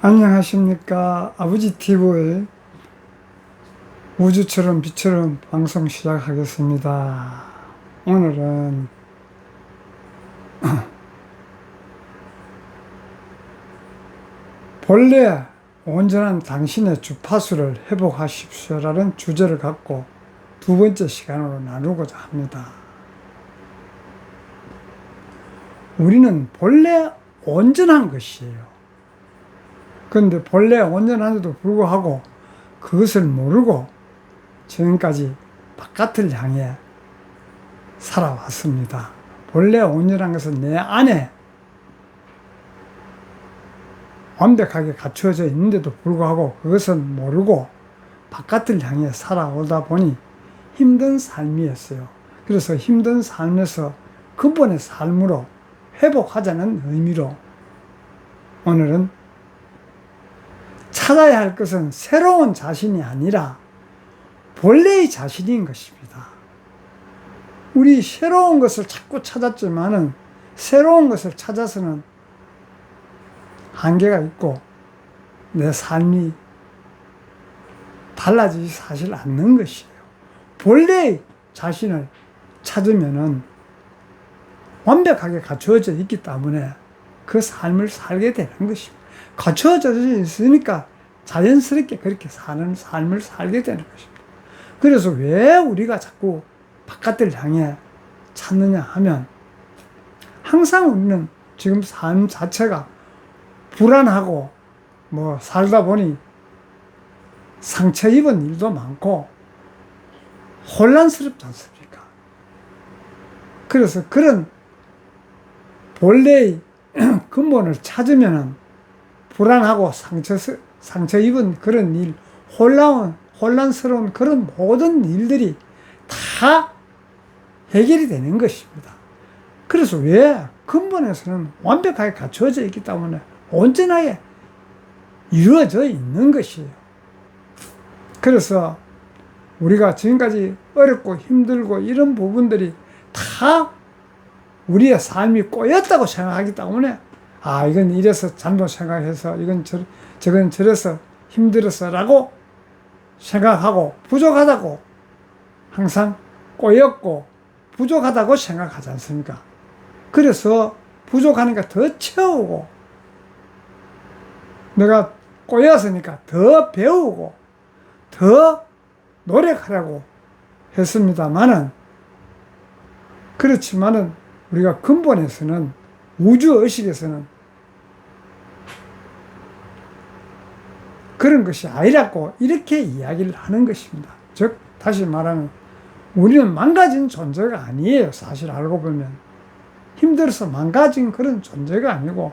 안녕하십니까. 아버지 TV의 우주처럼 빛처럼 방송 시작하겠습니다. 오늘은 본래 온전한 당신의 주파수를 회복하십시오라는 주제를 갖고 두 번째 시간으로 나누고자 합니다. 우리는 본래 온전한 것이에요. 그런데 본래 온전한데도 불구하고 그것을 모르고 지금까지 바깥을 향해 살아왔습니다. 본래 온전한 것은 내 안에 완벽하게 갖추어져 있는데도 불구하고 그것을 모르고 바깥을 향해 살아오다 보니 힘든 삶이었어요. 그래서 힘든 삶에서 근본의 삶으로 회복하자는 의미로 오늘은 찾아야 할 것은 새로운 자신이 아니라 본래의 자신인 것입니다. 우리 새로운 것을 자꾸 찾았지만은 새로운 것을 찾아서는 한계가 있고 내 삶이 달라지지 사실 않는 것이에요. 본래의 자신을 찾으면은 완벽하게 갖추어져 있기 때문에 그 삶을 살게 되는 것입니다. 갖추어져 있으니까 자연스럽게 그렇게 사는 삶을 살게 되는 것입니다. 그래서 왜 우리가 자꾸 바깥을 향해 찾느냐 하면 항상 우리는 지금 삶 자체가 불안하고 살다 보니 상처 입은 일도 많고 혼란스럽지 않습니까? 그래서 그런 본래의 근본을 찾으면은 불안하고 상처 입은 그런 일, 혼란스러운 그런 모든 일들이 다 해결이 되는 것입니다. 그래서 왜 근본에서는 완벽하게 갖추어져 있기 때문에 온전하게 이루어져 있는 것이에요. 그래서 우리가 지금까지 어렵고 힘들고 이런 부분들이 다 우리의 삶이 꼬였다고 생각하기 때문에 이건 이래서 잘못 생각해서 저건 저래서 힘들어서 라고 생각하고 부족하다고 항상 꼬였고 부족하다고 생각하지 않습니까? 그래서 부족하니까 더 채우고 내가 꼬였으니까 더 배우고 더 노력하라고 했습니다만은 그렇지만은 우리가 근본에서는 우주의식에서는 그런 것이 아니라고 이렇게 이야기를 하는 것입니다. 즉 다시 말하면 우리는 망가진 존재가 아니에요. 사실 알고 보면 힘들어서 망가진 그런 존재가 아니고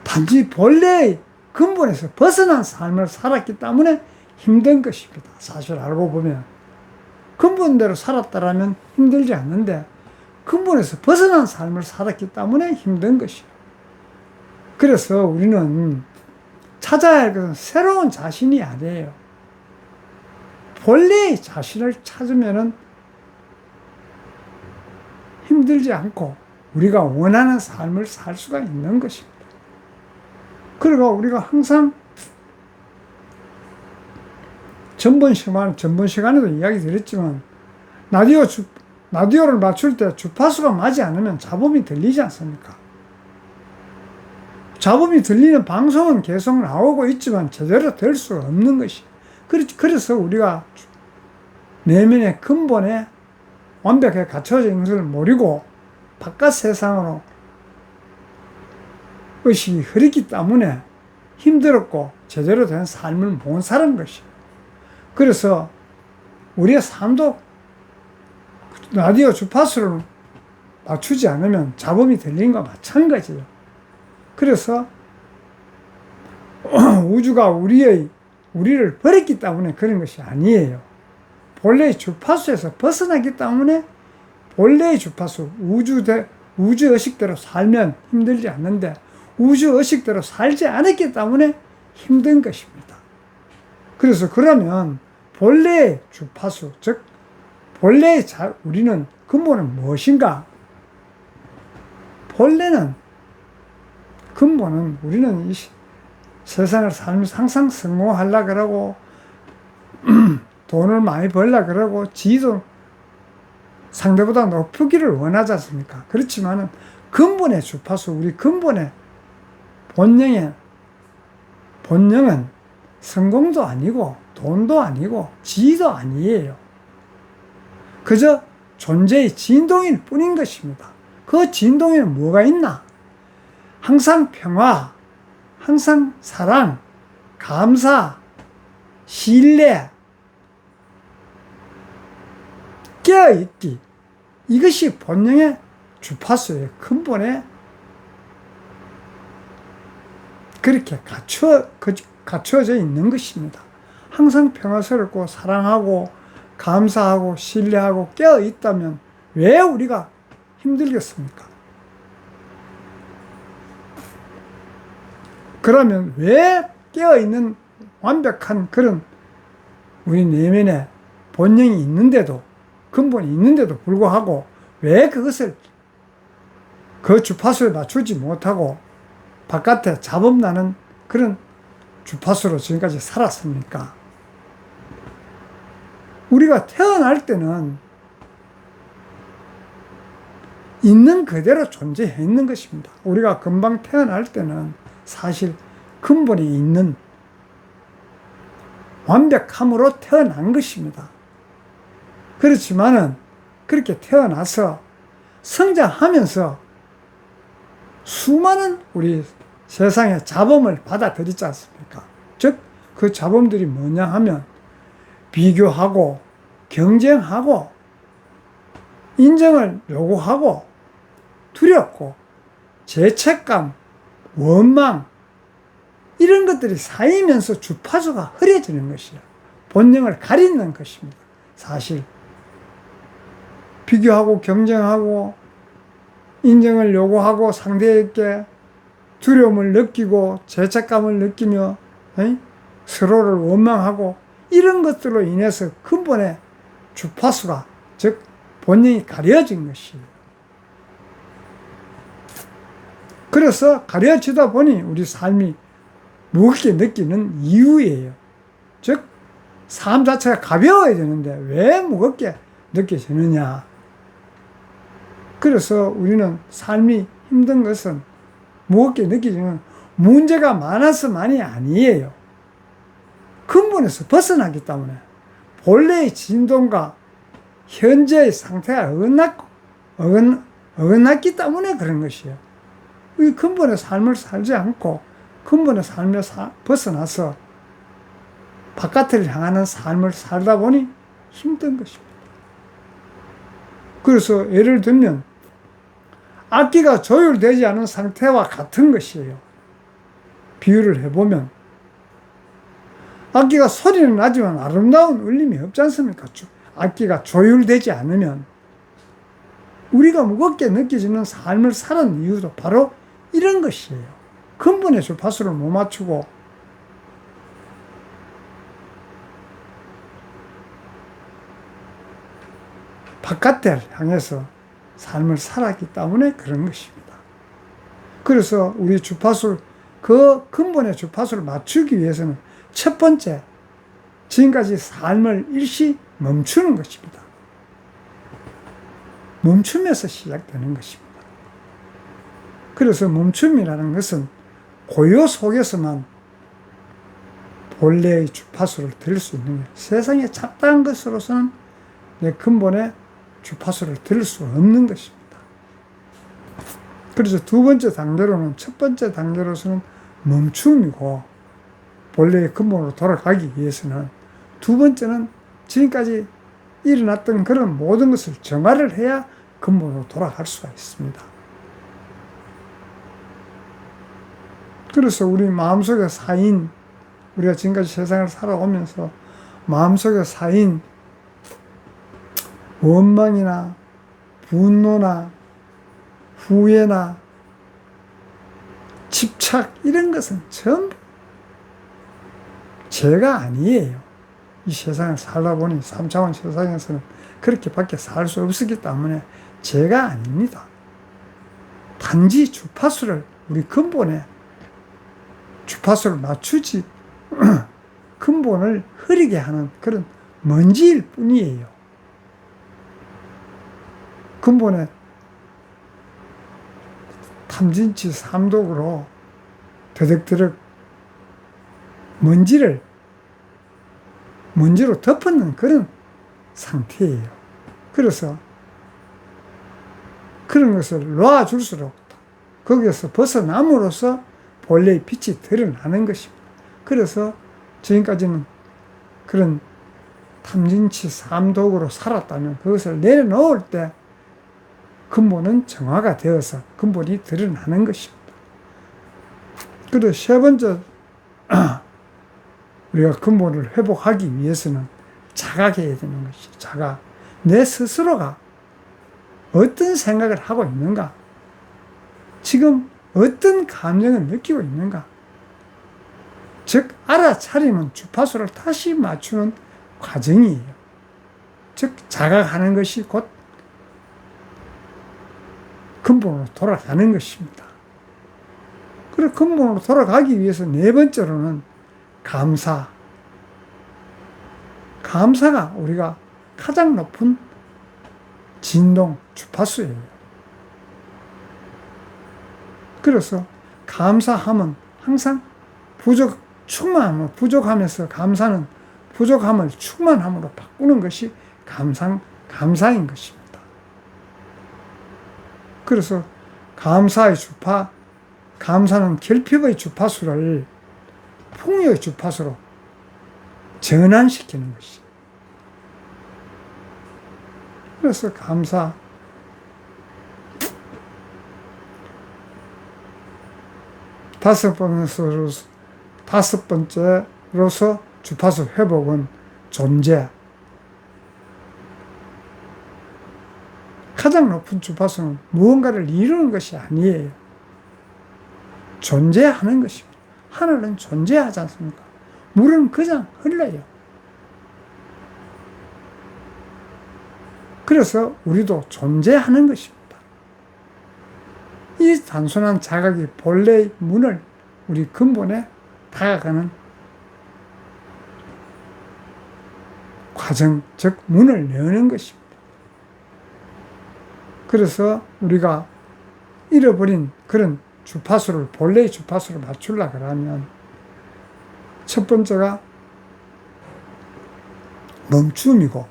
단지 본래의 근본에서 벗어난 삶을 살았기 때문에 힘든 것입니다. 사실 알고 보면 근본대로 살았다라면 힘들지 않는데 근본에서 벗어난 삶을 살았기 때문에 힘든 것이에요. 그래서 우리는 찾아야 할 것은 새로운 자신이 아니에요. 본래의 자신을 찾으면은 힘들지 않고 우리가 원하는 삶을 살 수가 있는 것입니다. 그리고 우리가 항상 전번 시간에도 이야기 드렸지만 라디오를 맞출 때 주파수가 맞지 않으면 잡음이 들리지 않습니까? 잡음이 들리는 방송은 계속 나오고 있지만 제대로 될 수 없는 것이. 그래서 우리가 내면의 근본에 완벽하게 갖춰져 있는 것을 모르고 바깥 세상으로 의식이 흐르기 때문에 힘들었고 제대로 된 삶을 못 사는 것이에요. 그래서 우리의 삶도 라디오 주파수를 맞추지 않으면 잡음이 들리는 것과 마찬가지예요. 그래서 우주가 우리를 버렸기 때문에 그런 것이 아니에요. 본래의 주파수에서 벗어나기 때문에 본래의 주파수, 우주의식대로 살면 힘들지 않는데 우주의식대로 살지 않았기 때문에 힘든 것입니다. 그래서 그러면 본래의 주파수, 즉 본래의 우리는 근본은 무엇인가? 본래는 근본은 우리는 세상을 살면서 항상 성공하려고 그러고 돈을 많이 벌려고 그러고 지도 상대보다 높기를 원하지 않습니까? 그렇지만은 근본의 주파수, 우리 근본의 본능은 성공도 아니고 돈도 아니고 지위도 아니에요. 그저 존재의 진동일 뿐인 것입니다. 그 진동에는 뭐가 있나? 항상 평화, 항상 사랑, 감사, 신뢰, 깨어있기. 이것이 본능의 주파수예요. 근본에 그렇게 갖추어져 있는 것입니다. 항상 평화스럽고 사랑하고 감사하고 신뢰하고 깨어있다면 왜 우리가 힘들겠습니까? 그러면 왜 깨어있는 완벽한 그런 우리 내면에 본능이 있는데도, 근본이 있는데도 불구하고 왜 그것을 그 주파수에 맞추지 못하고 바깥에 잡음나는 그런 주파수로 지금까지 살았습니까? 우리가 태어날 때는 있는 그대로 존재해 있는 것입니다. 우리가 금방 태어날 때는 사실 근본에 있는 완벽함으로 태어난 것입니다. 그렇지만은 그렇게 태어나서 성장하면서 수많은 우리 세상의 잡음을 받아들이지 않습니까? 즉, 그 잡음들이 뭐냐 하면 비교하고 경쟁하고 인정을 요구하고 두렵고 죄책감, 원망 이런 것들이 쌓이면서 주파수가 흐려지는 것이에요. 본능을 가리는 것입니다. 사실 비교하고 경쟁하고 인정을 요구하고 상대에게 두려움을 느끼고 죄책감을 느끼며 서로를 원망하고 이런 것들로 인해서 근본의 주파수가, 즉 본능이 가려진 것이에요. 그래서 가려지다 보니 우리 삶이 무겁게 느끼는 이유예요. 즉 삶 자체가 가벼워야 되는데 왜 무겁게 느껴지느냐. 그래서 우리는 삶이 힘든 것은, 무겁게 느껴지는 문제가 많아서만이 아니에요. 근본에서 벗어나기 때문에, 본래의 진동과 현재의 상태가 어긋났기 때문에 그런 것이에요. 이 근본의 삶을 살지 않고 근본의 삶에 벗어나서 바깥을 향하는 삶을 살다 보니 힘든 것입니다. 그래서 예를 들면 악기가 조율되지 않은 상태와 같은 것이에요. 비유를 해보면 악기가 소리는 나지만 아름다운 울림이 없지 않습니까? 악기가 조율되지 않으면. 우리가 무겁게 느껴지는 삶을 사는 이유도 바로 이런 것이에요. 근본의 주파수를 못 맞추고 바깥을 향해서 삶을 살았기 때문에 그런 것입니다. 그래서 우리 주파수, 그 근본의 주파수를 맞추기 위해서는 첫 번째, 지금까지 삶을 일시 멈추는 것입니다. 멈춤에서 시작되는 것입니다. 그래서 멈춤이라는 것은 고요 속에서만 본래의 주파수를 들을 수 있는 거예요. 세상에 잡다한 것으로서는 내 근본의 주파수를 들을 수 없는 것입니다. 그래서 두 번째 단계로는, 첫 번째 단계로서는 멈춤이고, 본래의 근본으로 돌아가기 위해서는 두 번째는 지금까지 일어났던 그런 모든 것을 정화를 해야 근본으로 돌아갈 수가 있습니다. 그래서 우리 마음속에 쌓인, 우리가 지금까지 세상을 살아오면서 마음속에 쌓인 원망이나 분노나 후회나 집착 이런 것은 전부 죄가 아니에요. 이 세상을 살다 보니 3차원 세상에서는 그렇게밖에 살 수 없었기 때문에 죄가 아닙니다. 단지 주파수를 우리 근본에 주파수를 맞추지 근본을 흐리게 하는 그런 먼지일 뿐이에요. 근본에 탐진치 삼독으로 더덕더덕 먼지로 덮는 그런 상태예요. 그래서 그런 것을 놔줄수록 거기에서 벗어남으로써 본래의 빛이 드러나는 것입니다. 그래서 지금까지는 그런 탐진치 삼독으로 살았다면 그것을 내려놓을 때 근본은 정화가 되어서 근본이 드러나는 것입니다. 그리고 세 번째, 우리가 근본을 회복하기 위해서는 자각해야 되는 것이죠. 자각. 내 스스로가 어떤 생각을 하고 있는가? 지금 어떤 감정을 느끼고 있는가? 즉, 알아차리면 주파수를 다시 맞추는 과정이에요. 즉, 자각하는 것이 곧 근본으로 돌아가는 것입니다. 그리고 근본으로 돌아가기 위해서 네 번째로는 감사. 감사가 우리가 가장 높은 진동, 주파수예요. 그래서 감사함은 항상 부족하면서 감사는 부족함을 충만함으로 바꾸는 것이 감사인 것입니다. 그래서 감사는 결핍의 주파수를 풍요의 주파수로 전환시키는 것이. 그래서 감사. 다섯 번째로서 주파수 회복은 존재. 가장 높은 주파수는 무언가를 이루는 것이 아니에요. 존재하는 것입니다. 하늘은 존재하지 않습니까? 물은 그냥 흘러요. 그래서 우리도 존재하는 것입니다. 이 단순한 자각이 본래의 문을 우리 근본에 다가가는 과정, 즉 문을 여는 것입니다. 그래서 우리가 잃어버린 그런 주파수를, 본래의 주파수를 맞추려고 하면 첫 번째가 멈춤이고,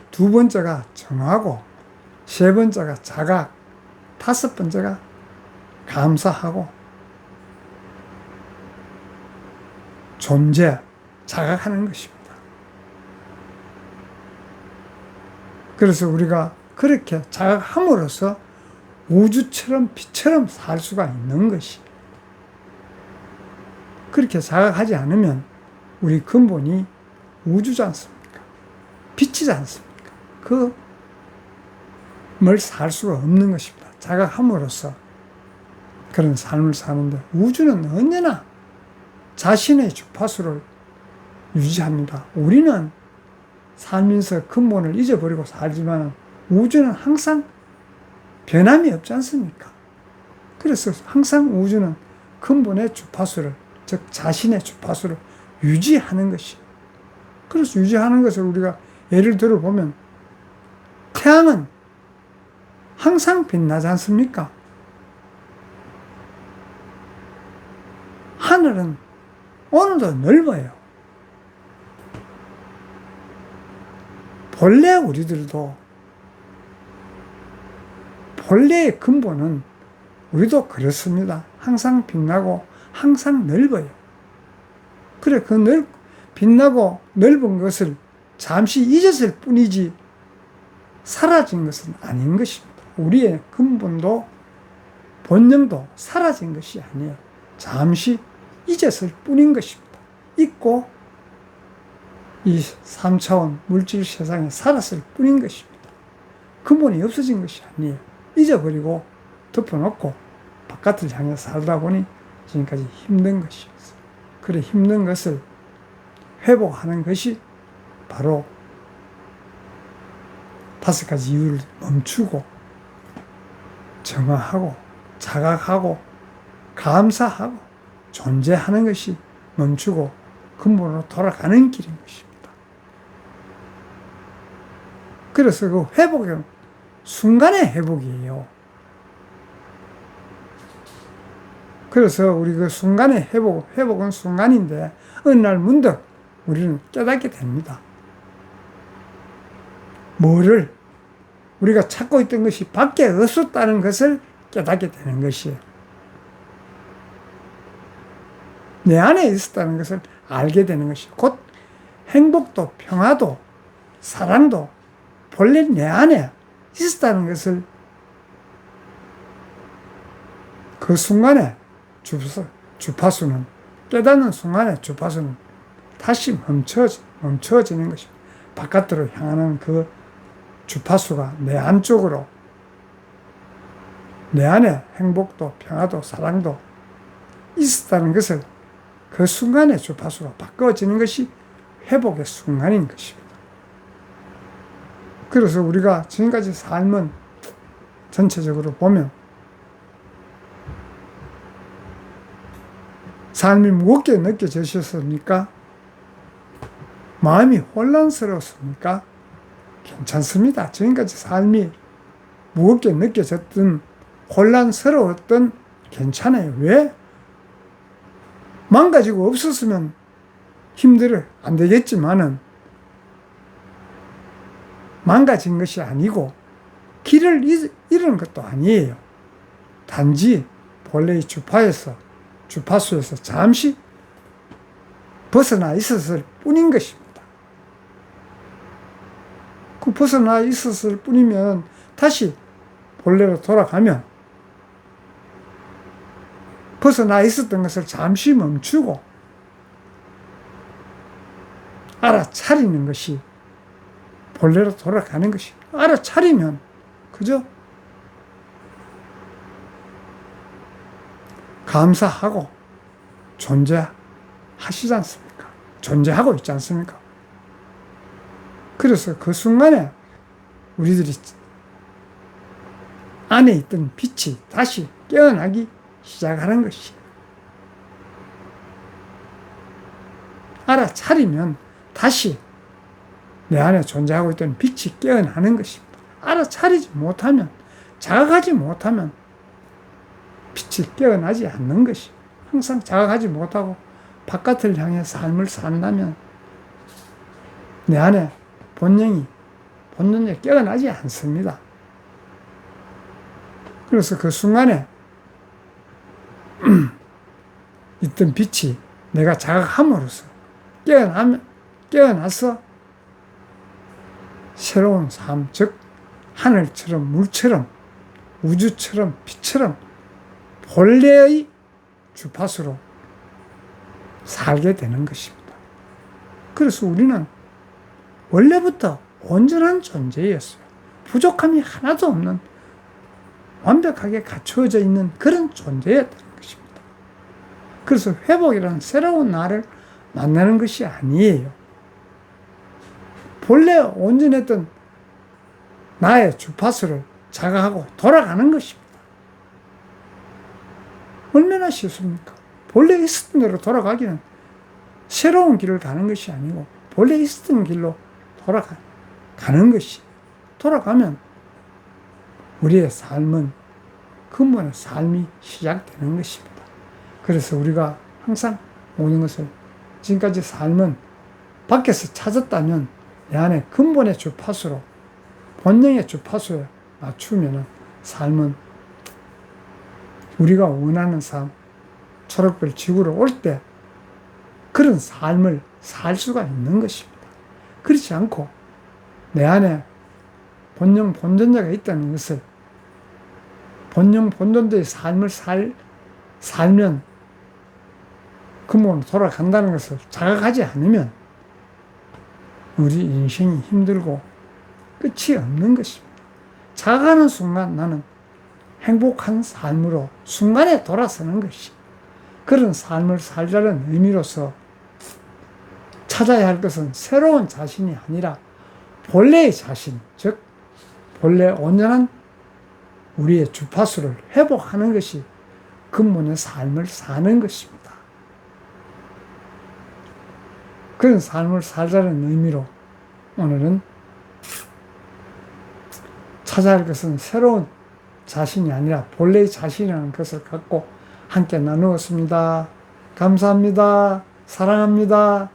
두 번째가 정하고, 세 번째가 자각, 다섯 번째가 감사하고 존재, 자각하는 것입니다. 그래서 우리가 그렇게 자각함으로써 우주처럼 빛처럼 살 수가 있는 것이. 그렇게 자각하지 않으면 우리 근본이 우주지 않습니까? 빛이지 않습니까? 그걸 살 수가 없는 것입니다. 자각함으로써 그런 삶을 사는데 우주는 언제나 자신의 주파수를 유지합니다. 우리는 살면서 근본을 잊어버리고 살지만 우주는 항상 변함이 없지 않습니까? 그래서 항상 우주는 근본의 주파수를, 즉 자신의 주파수를 유지하는 것이. 그래서 유지하는 것을 우리가 예를 들어 보면 태양은 항상 빛나지 않습니까? 하늘은 오늘도 넓어요. 본래 우리들도 본래의 근본은 우리도 그렇습니다. 항상 빛나고 항상 넓어요. 그래, 그 빛나고 넓은 것을 잠시 잊었을 뿐이지 사라진 것은 아닌 것입니다. 우리의 근본도 본능도 사라진 것이 아니에요. 잠시 잊었을 뿐인 것입니다. 잊고 이 3차원 물질 세상에 살았을 뿐인 것입니다. 근본이 없어진 것이 아니에요. 잊어버리고 덮어놓고 바깥을 향해 살다 보니 지금까지 힘든 것이었어요. 그래, 힘든 것을 회복하는 것이 바로 5가지 이유를 멈추고 정화하고 자각하고 감사하고 존재하는 것이 멈추고 근본으로 돌아가는 길인 것입니다. 그래서 그 회복은 순간의 회복이에요. 그래서 우리 그 순간의 회복은 순간인데 어느 날 문득 우리는 깨닫게 됩니다. 뭐를 우리가 찾고 있던 것이 밖에 없었다는 것을 깨닫게 되는 것이에요. 내 안에 있었다는 것을 알게 되는 것이 곧 행복도 평화도 사랑도 본래 내 안에 있었다는 것을 그 순간에 주파수는 깨닫는 순간에 주파수는 다시 멈춰지는 것입니다. 바깥으로 향하는 그 주파수가 내 안쪽으로 내 안에 행복도 평화도 사랑도 있었다는 것을 그 순간에 주파수가 바꿔지는 것이 회복의 순간인 것입니다. 그래서 우리가 지금까지 삶은 전체적으로 보면 삶이 무겁게 느껴지셨습니까? 마음이 혼란스러웠습니까? 괜찮습니다. 지금까지 삶이 무겁게 느껴졌든 혼란스러웠던 괜찮아요. 왜? 망가지고 없었으면 힘들어 안 되겠지만은 망가진 것이 아니고 길을 잃은 것도 아니에요. 단지 본래의 주파수에서 잠시 벗어나 있었을 뿐인 것입니다. 그 벗어나 있었을 뿐이면 다시 본래로 돌아가면 벗어나 있었던 것을 잠시 멈추고 알아차리는 것이 본래로 돌아가는 것입니다. 알아차리면 그죠? 감사하고 존재하시지 않습니까? 존재하고 있지 않습니까? 그래서 그 순간에 우리들이 안에 있던 빛이 다시 깨어나기 시작하는 것이 알아차리면 다시 내 안에 존재하고 있던 빛이 깨어나는 것입니다. 알아차리지 못하면 자각하지 못하면 빛이 깨어나지 않는 것이 항상 자각하지 못하고 바깥을 향해 삶을 산다면 내 안에 본능이 깨어나지 않습니다. 그래서 그 순간에 있던 빛이 내가 자각함으로써 깨어나서 새로운 삶, 즉 하늘처럼 물처럼 우주처럼 빛처럼 본래의 주파수로 살게 되는 것입니다. 그래서 우리는 원래부터 온전한 존재였어요. 부족함이 하나도 없는 완벽하게 갖추어져 있는 그런 존재였다는 것입니다. 그래서 회복이란 새로운 나를 만나는 것이 아니에요. 본래 온전했던 나의 주파수를 자각하고 돌아가는 것입니다. 얼마나 쉽습니까? 본래 있었던 대로 돌아가기는 새로운 길을 가는 것이 아니고 본래 있었던 길로 돌아가는 것이 돌아가면 우리의 삶은 근본의 삶이 시작되는 것입니다. 그래서 우리가 항상 모든 것을 지금까지 삶은 밖에서 찾았다면 내 안에 근본의 주파수로 본능의 주파수에 맞추면 삶은 우리가 원하는 삶, 초록별 지구로 올 때 그런 삶을 살 수가 있는 것입니다. 그렇지 않고 내 안에 본능 본전자가 있다는 것을 본능 본전자의 삶을 살면 근본으로 돌아간다는 것을 자각하지 않으면 우리 인생이 힘들고 끝이 없는 것입니다. 자각하는 순간 나는 행복한 삶으로 순간에 돌아서는 것이 그런 삶을 살자는 의미로서 찾아야 할 것은 새로운 자신이 아니라 본래의 자신, 즉 본래 온전한 우리의 주파수를 회복하는 것이 근본의 삶을 사는 것입니다. 그런 삶을 살자는 의미로 오늘은 찾아야 할 것은 새로운 자신이 아니라 본래의 자신이라는 것을 갖고 함께 나누었습니다. 감사합니다. 사랑합니다.